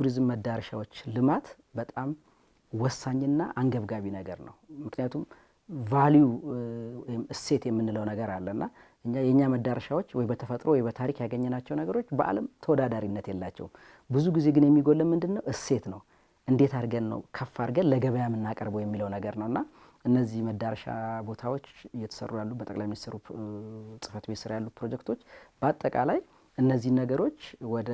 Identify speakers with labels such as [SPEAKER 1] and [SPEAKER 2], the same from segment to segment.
[SPEAKER 1] የቱሪዝም መዳረሻዎች ልማት በጣም ወሳኝና አንገብጋቢ ነገር ነው። ምክንያቱም ቫልዩ ወይም እሴት የምንለው ነገር አለና የኛ መዳረሻዎች ወይ በተፈጥሮ ወይ በታሪክ ያገኘናቸው ነገሮች በዓለም ተወዳዳሪነት የላቸውም። ብዙ ጊዜ ግን የሚጎል ምንድነው? እሴት ነው። እንዴት አድርገን ነው ከፍ አድርገን ለገበያ የምናቀርበው የሚለው ነገር ነውና እነዚህ መዳረሻ ቦታዎች እየተሰሩ ያሉ በጠቅላይ ሚኒስትሩ ጽሕፈት ቤት ስራ ያሉ ፕሮጀክቶች በአጠቃላይ እነዚህ ነገሮች ወደ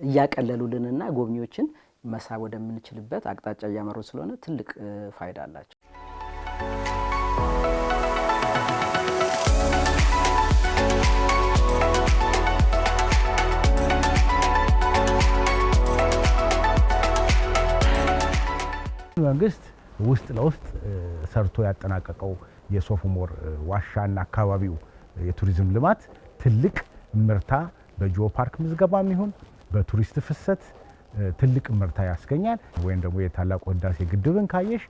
[SPEAKER 1] እያቀለሉልንና ጎብኚዎችን መሳብ ወደምንችልበት አቅጣጫ እያመሩ ስለሆነ ትልቅ ፋይዳ አላቸው።
[SPEAKER 2] መንግስት ውስጥ ለውስጥ ሰርቶ ያጠናቀቀው የሶፍ ዑመር ዋሻና አካባቢው የቱሪዝም ልማት ትልቅ ምርታ በጂኦ ፓርክ ምዝገባም ይሁን በቱሪስት ፍሰት ትልቅ ምርታ ያስገኛል። ወይም ደግሞ የታላቁ ህዳሴ ግድብን ካየሽ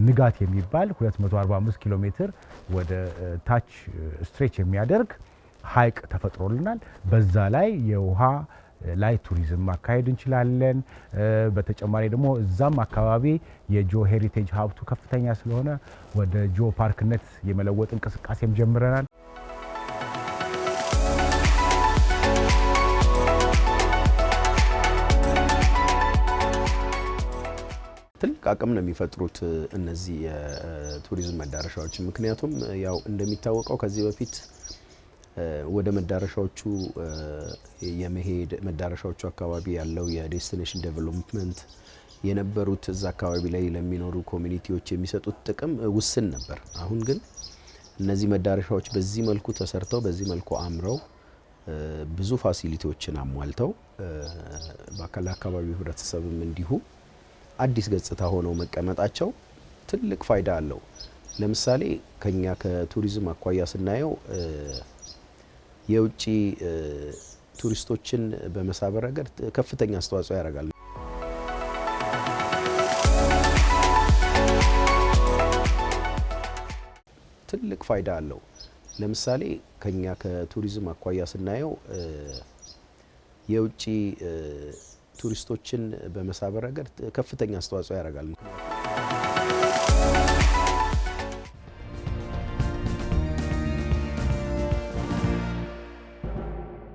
[SPEAKER 2] ንጋት የሚባል 245 ኪሎ ሜትር ወደ ታች ስትሬች የሚያደርግ ሀይቅ ተፈጥሮልናል። በዛ ላይ የውሃ ላይ ቱሪዝም ማካሄድ እንችላለን። በተጨማሪ ደግሞ እዛም አካባቢ የጂኦ ሄሪቴጅ ሀብቱ ከፍተኛ ስለሆነ ወደ ጂኦ ፓርክነት የመለወጥ እንቅስቃሴም ጀምረናል።
[SPEAKER 3] ትልቅ አቅም ነው የሚፈጥሩት እነዚህ የቱሪዝም መዳረሻዎች። ምክንያቱም ያው እንደሚታወቀው ከዚህ በፊት ወደ መዳረሻዎቹ የመሄድ መዳረሻዎቹ አካባቢ ያለው የዴስቲኔሽን ዴቨሎፕመንት የነበሩት እዛ አካባቢ ላይ ለሚኖሩ ኮሚኒቲዎች የሚሰጡት ጥቅም ውስን ነበር። አሁን ግን እነዚህ መዳረሻዎች በዚህ መልኩ ተሰርተው በዚህ መልኩ አምረው ብዙ ፋሲሊቲዎችን አሟልተው በአካባቢው ህብረተሰብም እንዲሁ አዲስ ገጽታ ሆነው መቀመጣቸው ትልቅ ፋይዳ አለው። ለምሳሌ ከኛ ከቱሪዝም አኳያ ስናየው የውጪ ቱሪስቶችን በመሳብ ረገድ ከፍተኛ አስተዋጽኦ ያደርጋል። ትልቅ ፋይዳ አለው። ለምሳሌ ከኛ ከቱሪዝም አኳያ ስናየው የውጪ ቱሪስቶችን በመሳብ ረገድ ከፍተኛ አስተዋጽኦ ያደርጋል።